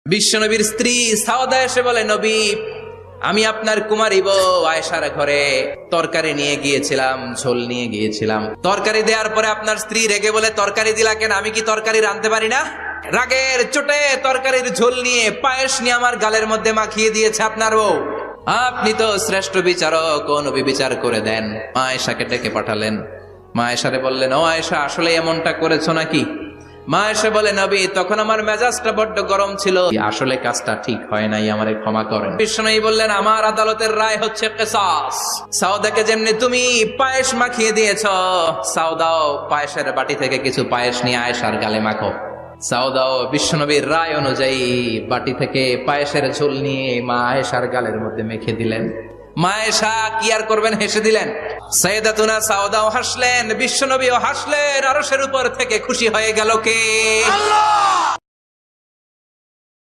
বিশ্বনবীর স্ত্রী সাওদা এসে বলে, নবী, আমি আপনার কুমারী বউ আয়েশার ঘরে তরকারি নিয়ে গিয়েছিলাম, ঝোল নিয়ে গিয়েছিলাম। তরকারি দেওয়ার পরে আপনার স্ত্রী রেগে বলে, তরকারি দিলা কেন? আমি কি তরকারি রাঁধতে পারি না? রাগের চোটে তরকারির ঝোল নিয়ে, পায়েস নিয়ে আমার গালের মধ্যে মাখিয়ে দিয়েছে আপনার বউ। আপনি তো শ্রেষ্ঠ বিচারক, ও নবী বিচার করে দেন। মা আয়েশাকে ডেকে পাঠালেন। মা আয়েশারে বললেন, ও আয়েশা, আসলে এমনটা করেছো নাকি? মা এসে বলে, নবী, তখন আমার মেজাজটা বড্ড গরম ছিল, আসলে কাজটা ঠিক হয় নাই, আমারে ক্ষমা করেন। বিশ্বনবী বললেন, আমার আদালতের রায় হচ্ছে কিসাস। সাউদাকে যেমনি তুমি পায়েস মাখিয়ে দিয়েছ, সাউদাও পায়েসের বাটি থেকে কিছু পায়েস নিয়ে আয়েশার গালে মাখো। সাউদাও বিশ্বনবীর রায় অনুযায়ী বাটি থেকে পায়েসের ঝোল নিয়ে মা আয়েশার গালের মধ্যে মেখে দিলেন। মা আয়েশা কি আর করবেন, হেসে দিলেন। সাইয়েদাতুনা সাউদাও হাসলেন, বিশ্বনবীও হাসলেন। আরশের উপর থেকে খুশি হয়ে গেল কে? আল্লাহ।